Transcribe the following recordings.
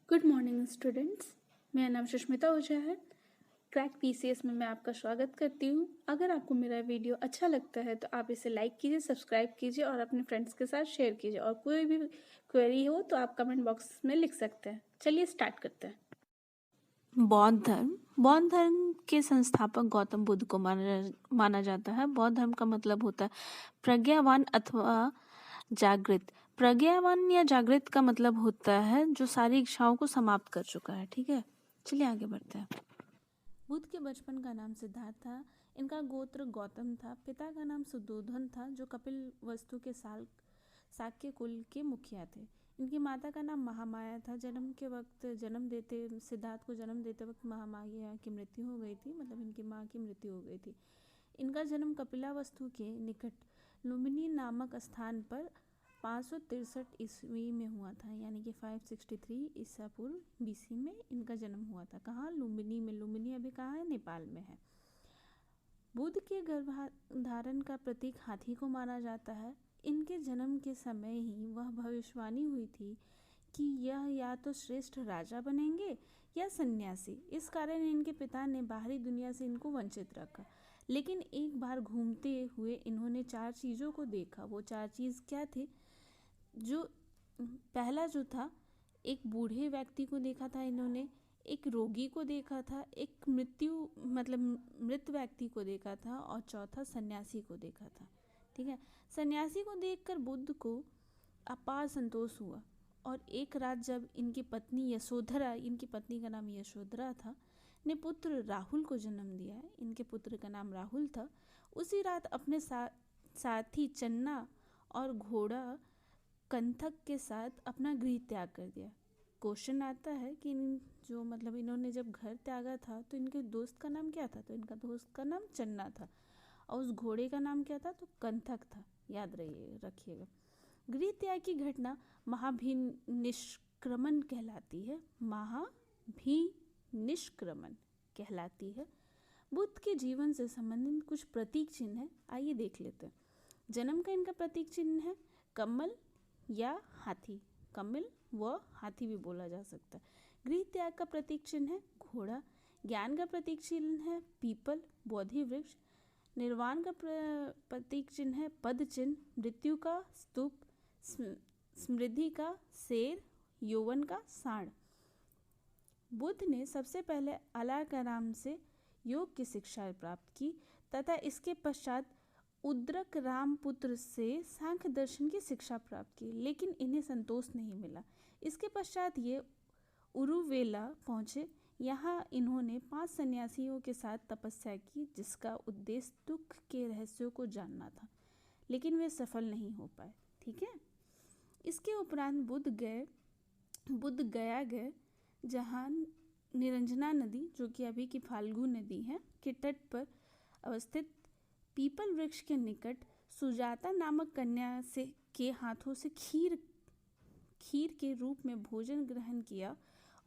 Good morning students. मेरा नाम सुष्मिता ओझा है। क्रैक पीसीएस में मैं आपका स्वागत करती हूँ। अगर आपको मेरा वीडियो अच्छा लगता है तो आप इसे लाइक कीजिए, सब्सक्राइब कीजिए और अपने फ्रेंड्स के साथ शेयर कीजिए। और कोई भी क्वेरी हो तो आप कमेंट बॉक्स में लिख सकते हैं। चलिए स्टार्ट करते हैं। बौद्ध धर्म के संस्थापक गौतम बुद्ध को माना जाता है। बौद्ध धर्म का मतलब होता है प्रज्ञावान अथवा जागृत। प्रज्ञावान या जागृत का मतलब होता है जो सारी इच्छाओं को समाप्त कर चुका है। ठीक है, चलिए आगे बढ़ते हैं। बुद्ध के बचपन का नाम सिद्धार्थ था। इनका गोत्र गौतम था। पिता का नाम सुद्धोधन था जो कपिल वस्तु के शाक्य कुल के मुखिया थे। इनकी माता का नाम महामाया था। सिद्धार्थ को जन्म देते वक्त महामाया की मृत्यु हो गई थी, मतलब इनकी माँ की मृत्यु हो गई थी। इनका जन्म कपिलावस्तु के निकट लुम्बिनी नामक स्थान पर 563 ईस्वी में हुआ था, यानी कि 563 ईसा पूर्व बीसी में इनका जन्म हुआ था। कहाँ? लुम्बिनी में। लुम्बिनी अभी कहाँ है? नेपाल में है। बुद्ध के गर्भधारण का प्रतीक हाथी को माना जाता है। इनके जन्म के समय ही वह भविष्यवाणी हुई थी कि यह या तो श्रेष्ठ राजा बनेंगे या सन्यासी। इस कारण इनके पिता ने बाहरी दुनिया से इनको वंचित रखा। लेकिन एक बार घूमते हुए इन्होंने 4 चीज़ों को देखा। वो 4 चीज़ क्या थी? पहला जो था, एक बूढ़े व्यक्ति को देखा था इन्होंने, एक रोगी को देखा था, एक मृत व्यक्ति को देखा था और चौथा सन्यासी को देखा था। ठीक है, सन्यासी को देखकर बुद्ध को अपार संतोष हुआ और एक रात जब इनकी पत्नी यशोधरा, इनकी पत्नी का नाम यशोधरा था, ने पुत्र राहुल को जन्म दिया। इनके पुत्र का नाम राहुल था। उसी रात अपने साथी चन्ना और घोड़ा कंथक के साथ अपना गृह त्याग कर दिया। क्वेश्चन आता है कि इन्होंने जब घर त्यागा था तो इनके दोस्त का नाम क्या था? तो इनका दोस्त का नाम चन्ना था और उस घोड़े का नाम क्या था? तो कंथक था। याद रखिएगा। गृह त्याग की घटना महाभिनिष्क्रमण कहलाती है। महाभिनिष्क्रमण कहलाती है। बुद्ध के जीवन से संबंधित कुछ प्रतीक चिन्ह है, आइए देख लेते हैं। जन्म का इनका प्रतीक चिन्ह है कमल या हाथी। कमल व हाथी भी बोला जा सकता है। गृह त्याग का प्रतीक चिन्ह है घोड़ा। ज्ञान का प्रतीक चिन्ह है पीपल, बोधि वृक्ष। निर्वाण का प्रतीक चिन्ह है पद चिन्ह। मृत्यु का स्तूप। समृद्धि का शेर। यौवन का सांड। बुद्ध ने सबसे पहले अलाकाराम से योग की शिक्षा प्राप्त की तथा इसके पश्चात उद्रक रामपुत्र से सांख्य दर्शन की शिक्षा प्राप्त की, लेकिन इन्हें संतोष नहीं मिला। इसके पश्चात ये उरुवेला पहुँचे। यहाँ इन्होंने 5 सन्यासियों के साथ तपस्या की जिसका उद्देश्य दुख के रहस्यों को जानना था, लेकिन वे सफल नहीं हो पाए। ठीक है, इसके उपरांत बुद्ध गया गए, जहाँ निरंजना नदी, जो कि अभी की फाल्गु नदी है, के तट पर अवस्थित पीपल वृक्ष के निकट सुजाता नामक कन्या के हाथों से खीर के रूप में भोजन ग्रहण किया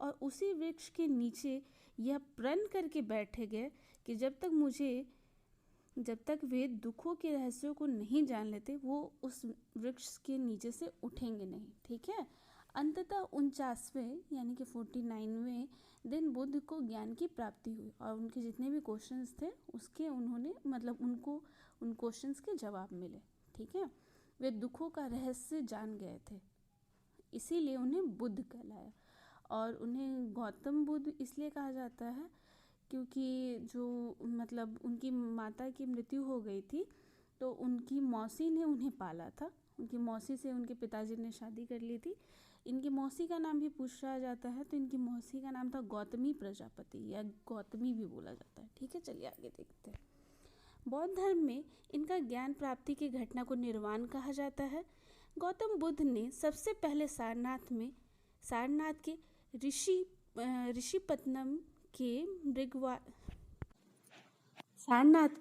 और उसी वृक्ष के नीचे यह प्रण करके बैठे गए कि जब तक वे दुखों के रहस्यों को नहीं जान लेते वो उस वृक्ष के नीचे से उठेंगे नहीं। ठीक है, अंततः 49वें यानी कि 49वें दिन बुद्ध को ज्ञान की प्राप्ति हुई और उनके जितने भी क्वेश्चंस थे उसके उनको उन क्वेश्चंस के जवाब मिले। ठीक है, वे दुखों का रहस्य जान गए थे, इसीलिए उन्हें बुद्ध कहलाया। और उन्हें गौतम बुद्ध इसलिए कहा जाता है क्योंकि उनकी माता की मृत्यु हो गई थी तो उनकी मौसी ने उन्हें पाला था। उनकी मौसी से उनके पिताजी ने शादी कर ली थी। इनकी मौसी का नाम भी पूछा जाता है तो इनकी मौसी का नाम था गौतमी प्रजापति या गौतमी भी बोला जाता है। ठीक है, चलिए आगे देखते हैं। बौद्ध धर्म में इनका ज्ञान प्राप्ति की घटना को निर्वाण कहा जाता है। गौतम बुद्ध ने सबसे पहले सारनाथ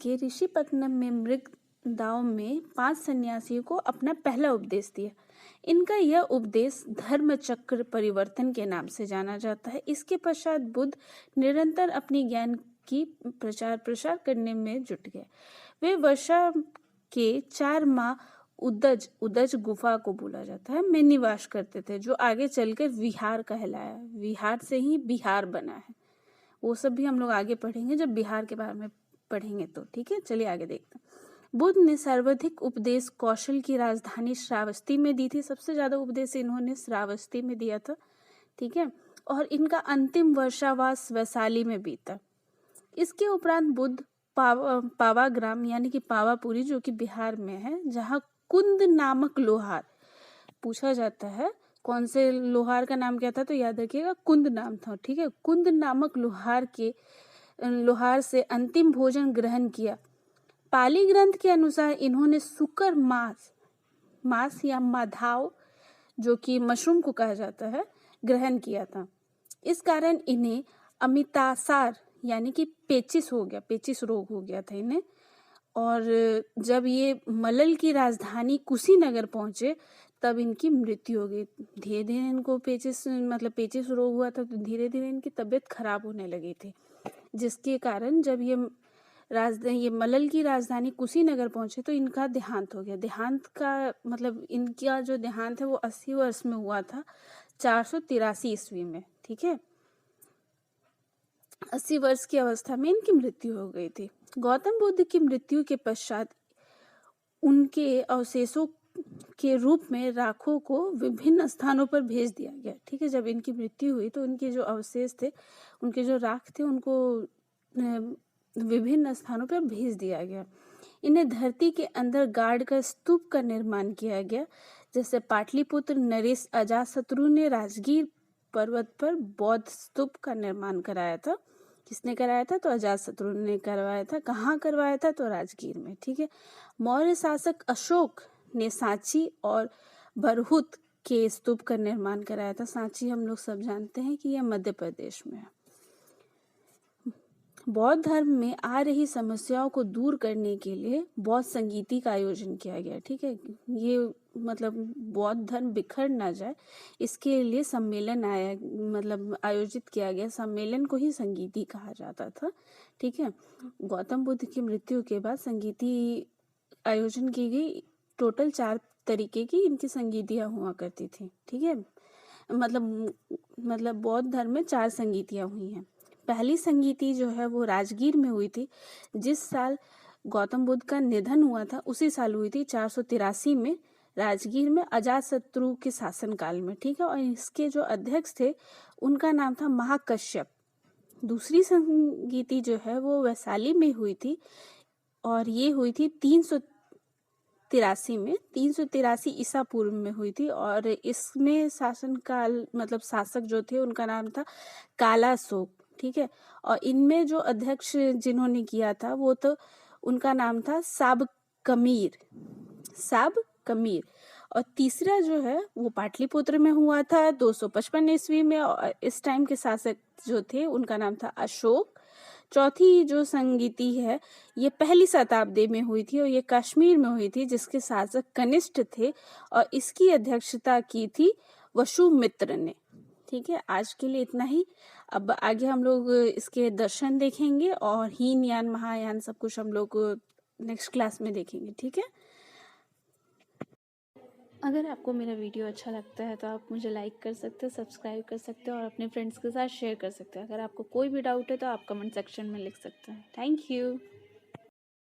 के ऋषिपत्तनम में मृगदाव में 5 सन्यासियों को अपना पहला उपदेश दिया। इनका यह उपदेश धर्म चक्र परिवर्तन के नाम से जाना जाता है। इसके पश्चात बुद्ध निरंतर अपनी ज्ञान की प्रचार करने में जुट गए। वे वर्षा के 4 माह उदज गुफा को बोला जाता है में निवास करते थे, जो आगे चलकर विहार कहलाया। विहार से ही बिहार बना है। वो सब भी हम लोग आगे पढ़ेंगे जब बिहार के बारे में पढ़ेंगे तो। ठीक है, चलिए आगे देखते हैं। बुद्ध ने सर्वाधिक उपदेश कौशल की राजधानी श्रावस्ती में दी थी। सबसे ज्यादा उपदेश इन्होंने श्रावस्ती में दिया था। ठीक है, और इनका अंतिम वर्षावास वैशाली में बीता। इसके उपरांत बुद्ध पावाग्राम यानी कि पावापुरी, जो कि बिहार में है, जहाँ कुंद नामक लोहार, पूछा जाता है कौन से लोहार का नाम क्या था, तो याद रखिएगा कुंद नाम था। ठीक है, कुंद नामक लोहार से अंतिम भोजन ग्रहण किया। पाली ग्रंथ के अनुसार इन्होंने शुक्र मांस या माधाव, जो कि मशरूम को कहा जाता है, ग्रहण किया था। इस कारण इन्हें अमितासार यानी कि पेचिस रोग हो गया था इन्हें। और जब ये मलल की राजधानी कुशीनगर पहुंचे तब इनकी मृत्यु हो गई। धीरे धीरे इनको पेचिस रोग हुआ था, तो धीरे धीरे इनकी तबीयत खराब होने लगी थी, जिसके कारण जब ये मलल की राजधानी कुशीनगर पहुंचे तो इनका देहांत हो गया। देहांत का मतलब इनका जो देहांत है वो 80 वर्ष में हुआ था, 483 ईस्वी में। ठीक है, 80 वर्ष की अवस्था में इनकी मृत्यु हो गई थी। गौतम बुद्ध की मृत्यु के पश्चात उनके अवशेषों के रूप में राखों को विभिन्न स्थानों पर भेज दिया गया। ठीक है, जब इनकी मृत्यु हुई तो उनके जो अवशेष थे, उनके जो राख थे, उनको विभिन्न स्थानों पर भेज दिया गया। इन्हें धरती के अंदर गाड़ कर स्तूप का निर्माण किया गया। जैसे पाटलिपुत्र नरेश अजातशत्रु ने राजगीर पर्वत पर बौद्ध स्तूप का निर्माण कराया था। किसने कराया था? तो अजातशत्रु ने करवाया था। कहाँ करवाया था? तो राजगीर में। ठीक है, मौर्य शासक अशोक ने सांची और बरहुत के स्तूप का निर्माण कराया था। सांची हम लोग सब जानते हैं कि यह मध्य प्रदेश में है। बौद्ध धर्म में आ रही समस्याओं को दूर करने के लिए बौद्ध संगीति का आयोजन किया गया। ठीक है, ये बौद्ध धर्म बिखर ना जाए, इसके लिए सम्मेलन आयोजित किया गया। सम्मेलन को ही संगीति कहा जाता था। ठीक है, गौतम बुद्ध की मृत्यु के बाद संगीति आयोजन की गई। टोटल 4 तरीके की इनकी संगीतियाँ हुआ करती थी। ठीक है, मतलब बौद्ध धर्म में 4 संगीतियाँ हुई हैं। पहली संगीति जो है वो राजगीर में हुई थी। जिस साल गौतम बुद्ध का निधन हुआ था उसी साल हुई थी, 483 में, राजगीर में, अजातशत्रु के शासनकाल में। ठीक है, और इसके जो अध्यक्ष थे उनका नाम था महाकश्यप। दूसरी संगीति जो है वो वैशाली में हुई थी और ये हुई थी 383 में, 383 ईसा पूर्व में हुई थी। और इसमें शासनकाल शासक जो थे उनका नाम था कालाशोक। ठीक है, और इनमें जो अध्यक्ष जिन्होंने किया था वो तो उनका नाम था साब कमीर। और तीसरा जो है वो पाटलिपुत्र में हुआ था 255 ईस्वी में, और इस टाइम के शासक जो थे उनका नाम था अशोक। चौथी जो संगीति है ये 1ली शताब्दी में हुई थी और ये कश्मीर में हुई थी, जिसके शासक कनिष्ठ थे और इसकी अध्यक्षता की थी वसुमित्र ने। ठीक है, आज के लिए इतना ही। अब आगे हम लोग इसके दर्शन देखेंगे और हीनयान महायान सब कुछ हम लोग नेक्स्ट क्लास में देखेंगे। ठीक है, अगर आपको मेरा वीडियो अच्छा लगता है तो आप मुझे लाइक कर सकते हो, सब्सक्राइब कर सकते हो और अपने फ्रेंड्स के साथ शेयर कर सकते हो। अगर आपको कोई भी डाउट है तो आप कमेंट सेक्शन में लिख सकते हैं। Thank you.